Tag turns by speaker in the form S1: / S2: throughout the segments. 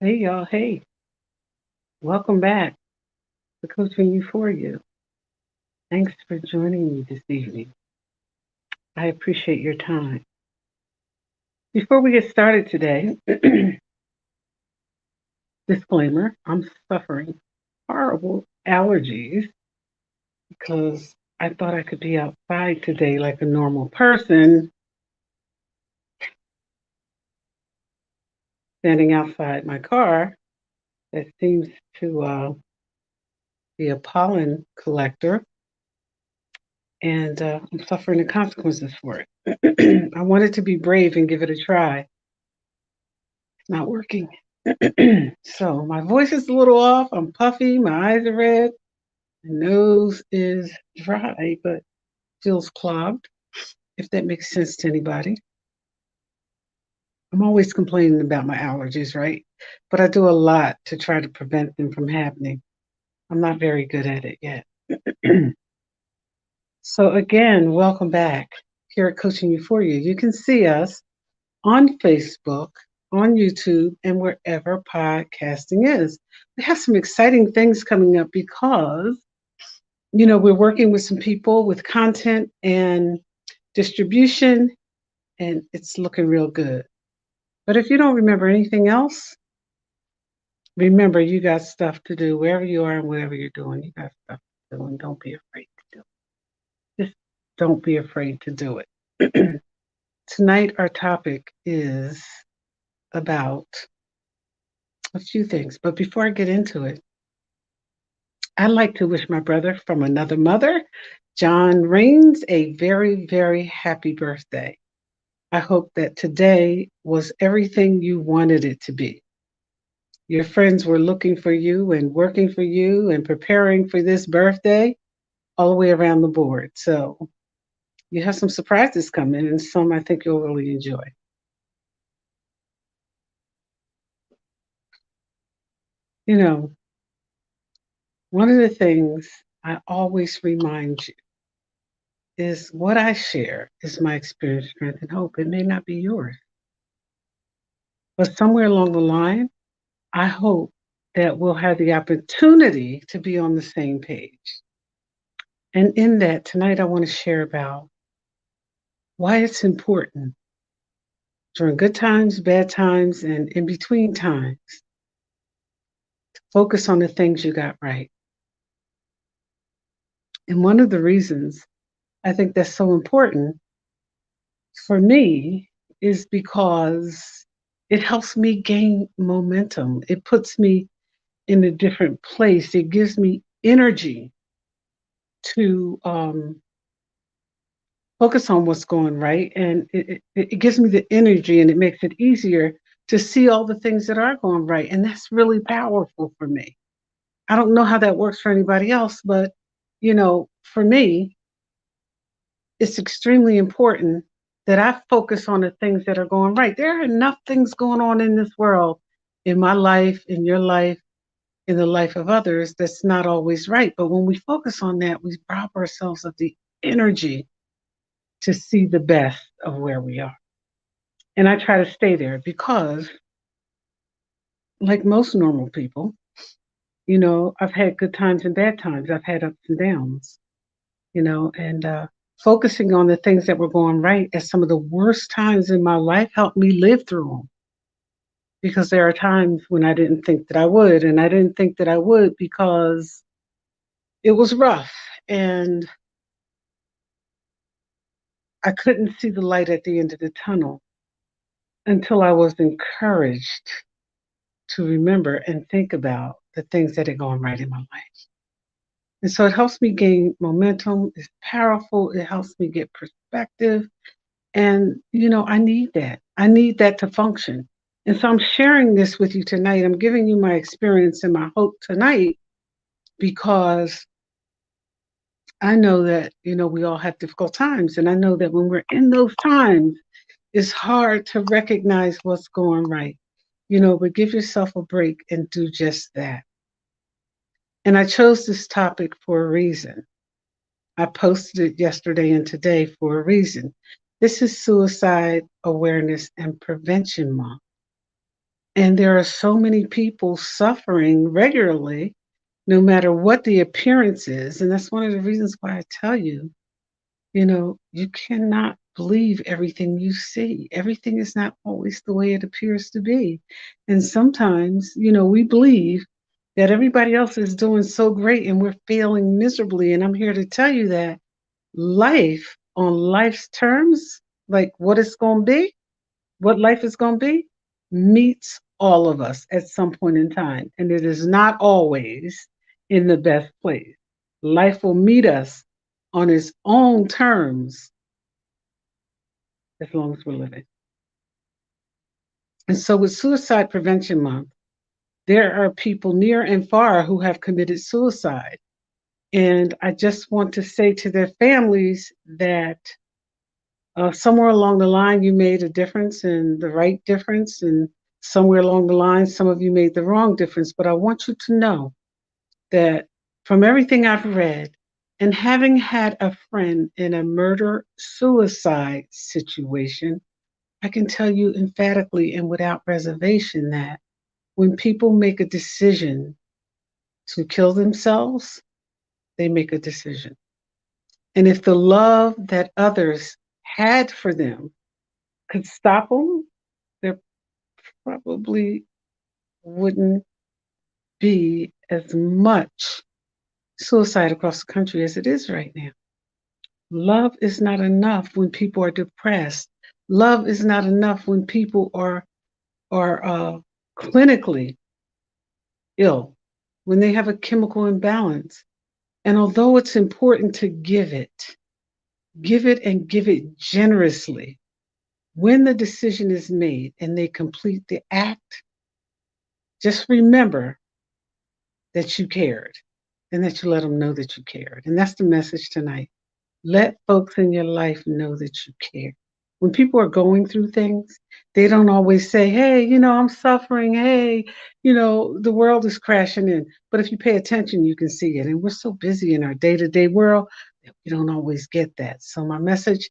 S1: Hey y'all, hey, welcome back to Coaching You For You. Thanks for joining me this evening. I appreciate your time. Before we get started today, disclaimer, I'm suffering horrible allergies because I thought I could be outside today like a normal person, standing outside my car that seems to be a pollen collector, and I'm suffering the consequences for it. I wanted to be brave and give it a try. It's not working. So my voice is a little off. I'm puffy. My eyes are red. My nose is dry, but feels clogged, if that makes sense to anybody. I'm always complaining about my allergies, right? But I do a lot to try to prevent them from happening. I'm not very good at it yet. So, again, welcome back here at Coaching You For You. You can see us on Facebook, on YouTube, and wherever podcasting is. We have some exciting things coming up because we're working with some people with content and distribution, and it's looking real good. But if you don't remember anything else, remember you got stuff to do wherever you are and whatever you're doing. You got stuff to do, and don't be afraid to do it. Just don't be afraid to do it. Tonight, our topic is about a few things. But before I get into it, I'd like to wish my brother from another mother, John Rains, a very, very happy birthday. I hope that today was everything you wanted it to be. Your friends were looking for you and working for you and preparing for this birthday all the way around the board. So you have some surprises coming and some I think you'll really enjoy. You know, one of the things I always remind you is what I share is my experience, strength, and hope. It may not be yours, but somewhere along the line, I hope that we'll have the opportunity to be on the same page. And in that, tonight I want to share about why it's important during good times, bad times, and in between times, focus on the things you got right. And one of the reasons I think that's so important for me is because it helps me gain momentum. It puts me in a different place. It gives me energy to focus on what's going right. And it gives me the energy and it makes it easier to see all the things that are going right. And that's really powerful for me. I don't know how that works for anybody else, but for me, it's extremely important that I focus on the things that are going right. There are enough things going on in this world, in my life, in your life, in the life of others, that's not always right. But when we focus on that, we rob ourselves of the energy to see the best of where we are. And I try to stay there because, like most normal people, I've had good times and bad times. I've had ups and downs, and focusing on the things that were going right at some of the worst times in my life helped me live through them. Because there are times when I didn't think that I would, and I didn't think that I would because it was rough and I couldn't see the light at the end of the tunnel until I was encouraged to remember and think about the things that are going right in my life. And so it helps me gain momentum. It's powerful. It helps me get perspective. And, I need that. I need that to function. And so I'm sharing this with you tonight. I'm giving you my experience and my hope tonight because I know that, we all have difficult times. And I know that when we're in those times, it's hard to recognize what's going right, but give yourself a break and do just that. And I chose this topic for a reason. I posted it yesterday and today for a reason. This is Suicide Awareness and Prevention Month. And there are so many people suffering regularly, no matter what the appearance is. And that's one of the reasons why I tell you, you cannot believe everything you see. Everything is not always the way it appears to be. And sometimes, we believe that everybody else is doing so great and we're failing miserably. And I'm here to tell you that life on life's terms, like what it's going to be, what life is going to be, meets all of us at some point in time. And it is not always in the best place. Life will meet us on its own terms as long as we're living. And so, with Suicide Prevention Month, there are people near and far who have committed suicide. And I just want to say to their families that somewhere along the line, you made a difference and the right difference. And somewhere along the line, some of you made the wrong difference. But I want you to know that from everything I've read, and having had a friend in a murder suicide situation, I can tell you emphatically and without reservation that when people make a decision to kill themselves, they make a decision. And if the love that others had for them could stop them, there probably wouldn't be as much suicide across the country as it is right now. Love is not enough when people are depressed. Love is not enough when people are clinically ill, when they have a chemical imbalance. And although it's important to give it and give it generously, when the decision is made and they complete the act, just remember that you cared and that you let them know that you cared. And that's the message tonight. Let folks in your life know that you care. When people are going through things, they don't always say, hey, I'm suffering. Hey, the world is crashing in. But if you pay attention, you can see it. And we're so busy in our day to day world that we don't always get that. So, my message,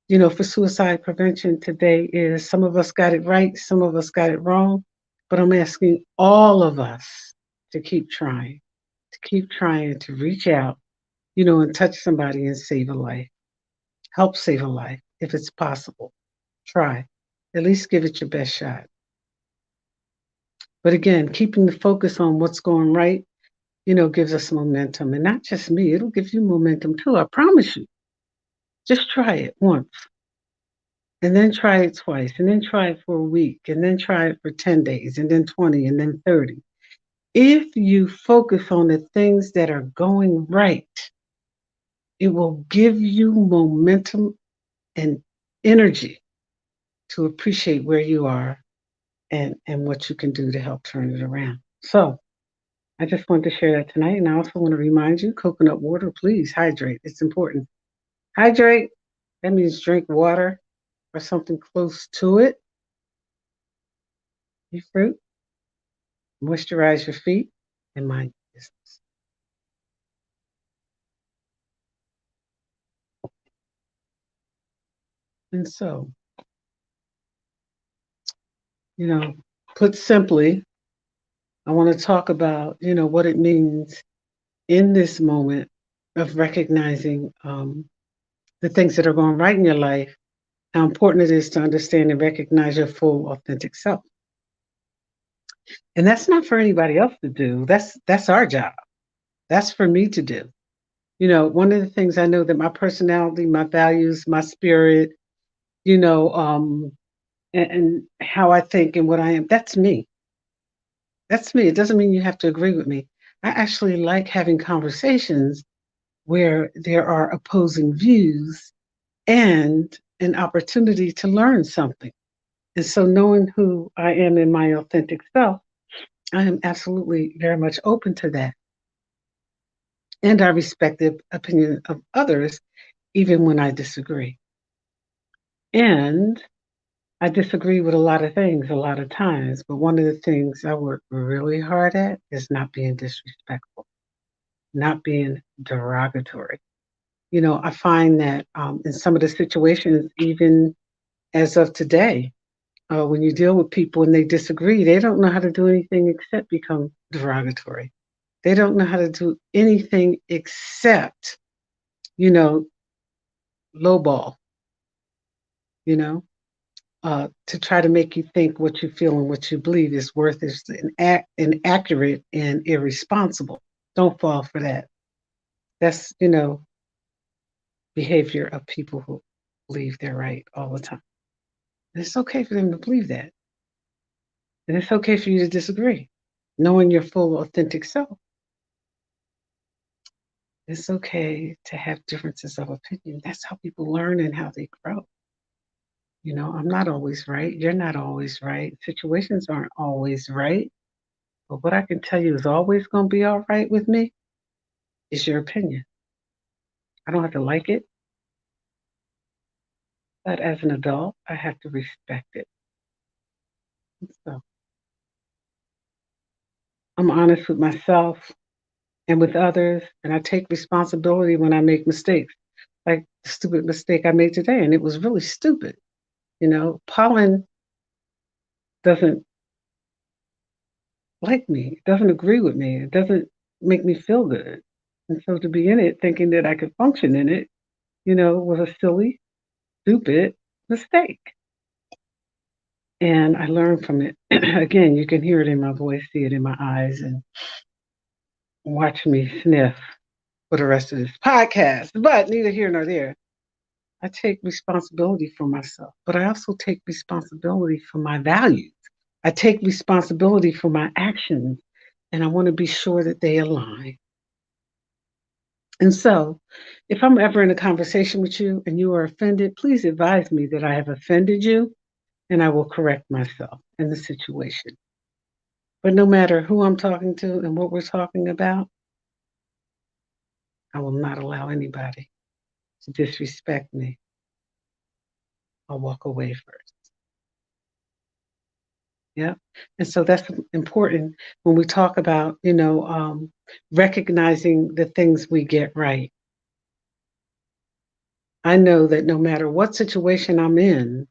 S1: for suicide prevention today is some of us got it right, some of us got it wrong. But I'm asking all of us to keep trying to reach out, and touch somebody and save a life. Help save a life if it's possible. Try. At least give it your best shot. But again, keeping the focus on what's going right, gives us momentum. And not just me, it'll give you momentum too. I promise you. Just try it once. And then try it twice. And then try it for a week. And then try it for 10 days. And then 20. And then 30. If you focus on the things that are going right, it will give you momentum and energy to appreciate where you are and what you can do to help turn it around. So I just wanted to share that tonight. And I also want to remind you, coconut water, please hydrate. It's important. Hydrate, that means drink water or something close to it. Eat fruit, moisturize your feet, and mind your business. And so, you know, put simply, I want to talk about, what it means in this moment of recognizing the things that are going right in your life, how important it is to understand and recognize your full authentic self. And that's not for anybody else to do. That's our job. That's for me to do. One of the things I know that my personality, my values, my spirit, and how I think and what I am, that's me. That's me. It doesn't mean you have to agree with me. I actually like having conversations where there are opposing views and an opportunity to learn something. And so knowing who I am in my authentic self, I am absolutely very much open to that. And I respect the opinion of others, even when I disagree. And I disagree with a lot of things a lot of times, but one of the things I work really hard at is not being disrespectful, not being derogatory. I find that in some of the situations, even as of today, When you deal with people and they disagree, they don't know how to do anything except become derogatory. They don't know how to do anything except, you know, lowball, you know, to try to make you think what you feel and what you believe is worth is inaccurate and irresponsible. Don't fall for that. That's, behavior of people who believe they're right all the time. And it's okay for them to believe that. And it's okay for you to disagree, knowing your full, authentic self. It's okay to have differences of opinion. That's how people learn and how they grow. I'm not always right. You're not always right. Situations aren't always right. But what I can tell you is always going to be all right with me is your opinion. I don't have to like it, but as an adult, I have to respect it. So I'm honest with myself and with others, and I take responsibility when I make mistakes. Like the stupid mistake I made today, and it was really stupid. Pollen doesn't like me, it doesn't agree with me, it doesn't make me feel good. And so to be in it thinking that I could function in it, was a silly, stupid mistake. And I learned from it. Again, you can hear it in my voice, see it in my eyes, and watch me sniff for the rest of this podcast. But neither here nor there. I take responsibility for myself, but I also take responsibility for my values. I take responsibility for my actions, and I want to be sure that they align. And so, if I'm ever in a conversation with you and you are offended, please advise me that I have offended you and I will correct myself in the situation. But no matter who I'm talking to and what we're talking about, I will not allow anybody to disrespect me. I'll walk away first. Yeah. And so that's important when we talk about, recognizing the things we get right. I know that no matter what situation I'm in,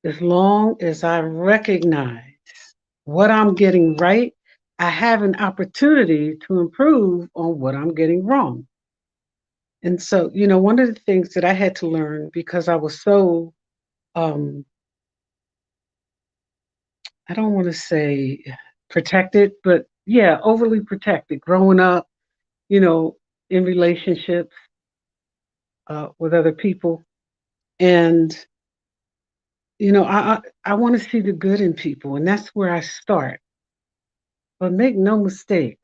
S1: as long as I recognize what I'm getting right, I have an opportunity to improve on what I'm getting wrong. And so, one of the things that I had to learn because I was so, I don't want to say protected, but yeah, overly protected growing up, you know, in relationships with other people. And, I want to see the good in people, and that's where I start. But make no mistake,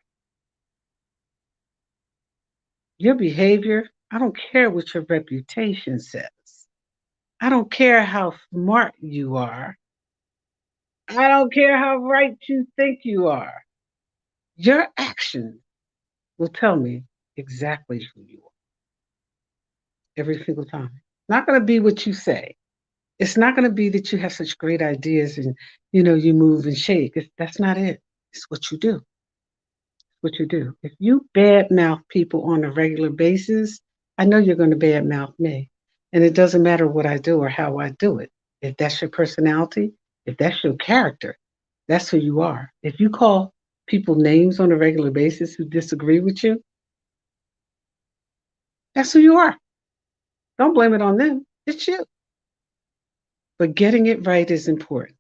S1: your behavior, I don't care what your reputation says. I don't care how smart you are. I don't care how right you think you are. Your actions will tell me exactly who you are every single time. Not going to be what you say. It's not going to be that you have such great ideas and you move and shake. That's not it. It's what you do. What you do. If you badmouth people on a regular basis, I know you're going to badmouth me. And it doesn't matter what I do or how I do it. If that's your personality, if that's your character, that's who you are. If you call people names on a regular basis who disagree with you, that's who you are. Don't blame it on them. It's you. But getting it right is important.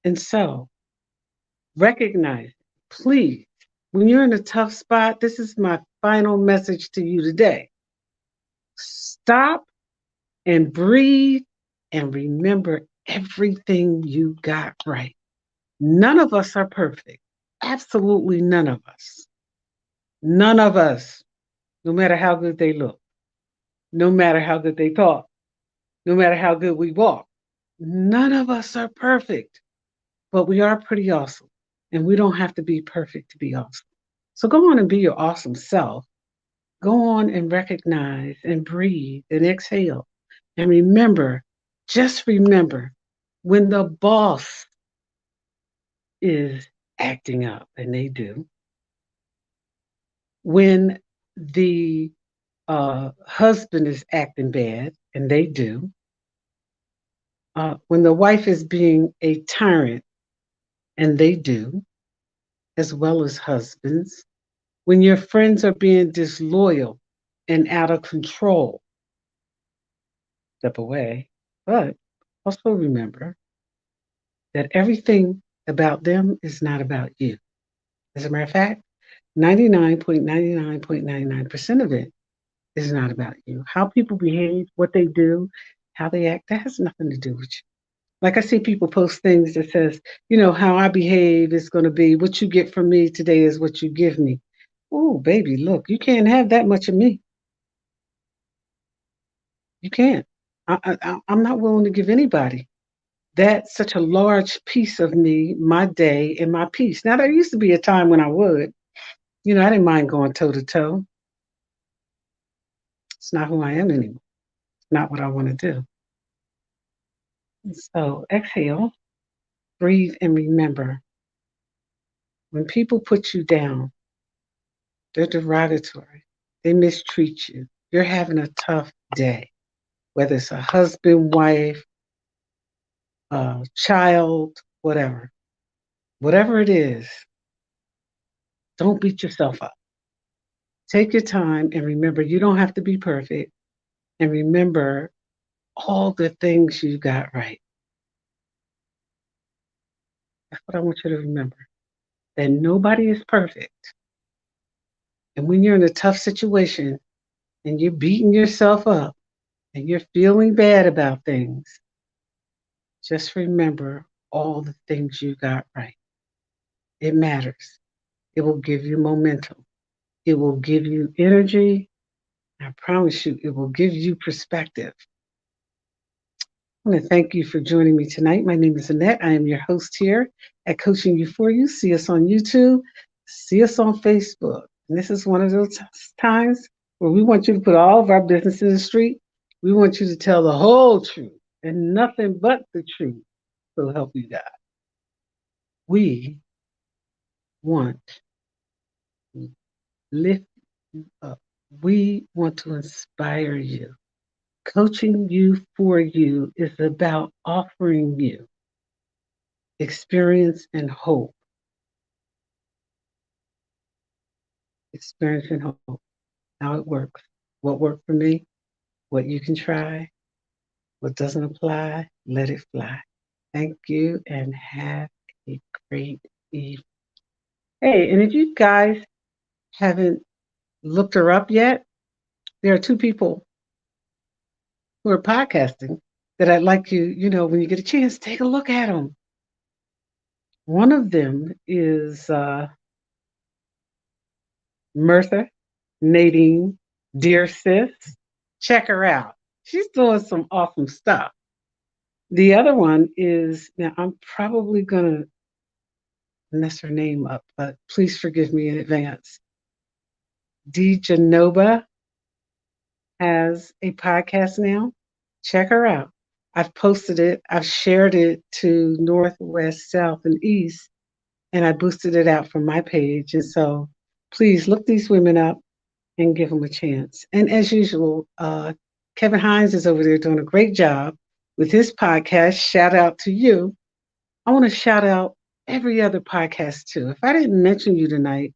S1: And so recognize, please, when you're in a tough spot, this is my final message to you today. Stop and breathe and remember everything you got right. None of us are perfect. Absolutely none of us. None of us, no matter how good they look, no matter how good they talk, no matter how good we walk. None of us are perfect, but we are pretty awesome. And we don't have to be perfect to be awesome. So go on and be your awesome self. Go on and recognize and breathe and exhale. And remember, just remember, when the boss is acting up, and they do, when the husband is acting bad, and they do, when the wife is being a tyrant, and they do, as well as husbands, when your friends are being disloyal and out of control, step away. But also remember that everything about them is not about you. As a matter of fact, 99.99.99% of it is not about you. How people behave, what they do, how they act, that has nothing to do with you. Like I see people post things that says, how I behave is going to be what you get from me today is what you give me. Oh, baby, look, you can't have that much of me. You can't. I'm not willing to give anybody that's such a large piece of me, my day, and my peace. Now, there used to be a time when I would. I didn't mind going toe to toe. It's not who I am anymore. It's not what I want to do. So exhale, breathe, and remember when people put you down, they're derogatory, they mistreat you. You're having a tough day, whether it's a husband, wife, child, whatever. Whatever it is, don't beat yourself up. Take your time and remember you don't have to be perfect. And remember all the things you got right. That's what I want you to remember. That nobody is perfect. And when you're in a tough situation and you're beating yourself up and you're feeling bad about things, just remember all the things you got right. It matters. It will give you momentum. It will give you energy. I promise you, it will give you perspective. I want to thank you for joining me tonight. My name is Annette. I am your host here at Coaching You For You. See us on YouTube. See us on Facebook. And this is one of those times where we want you to put all of our business in the street. We want you to tell the whole truth and nothing but the truth. So help you God. We want to lift you up. We want to inspire you. Coaching You For You is about offering you experience and hope. Experience and hope. How it works. What worked for me, what you can try, what doesn't apply, let it fly. Thank you and have a great evening. Hey, and if you guys haven't looked her up yet, there are two people who are podcasting that I'd like when you get a chance, take a look at them. One of them is Mirtha Nadine, dear sis. Check her out. She's doing some awesome stuff. The other one is, now I'm probably going to mess her name up, but please forgive me in advance. Genova has a podcast now. Check her out. I've posted it, I've shared it to North, West, South, and East, and I boosted it out from my page. And so please look these women up and give them a chance. And as usual, Kevin Hines is over there doing a great job with his podcast. Shout out to you. I want to shout out every other podcast too. If I didn't mention you tonight,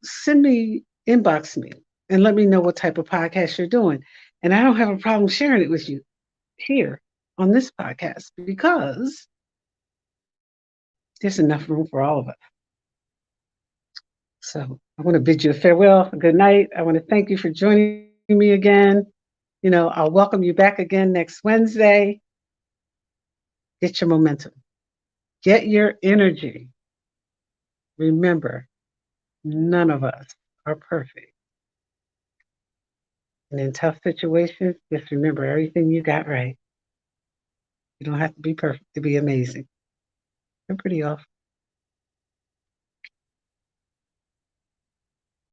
S1: send me, inbox me, and let me know what type of podcast you're doing. And I don't have a problem sharing it with you here on this podcast because there's enough room for all of us. So I want to bid you a farewell, a good night. I want to thank you for joining me again. I'll welcome you back again next Wednesday. Get your momentum, get your energy. Remember, none of us are perfect. And in tough situations, just remember everything you got right. You don't have to be perfect to be amazing. You're pretty awesome.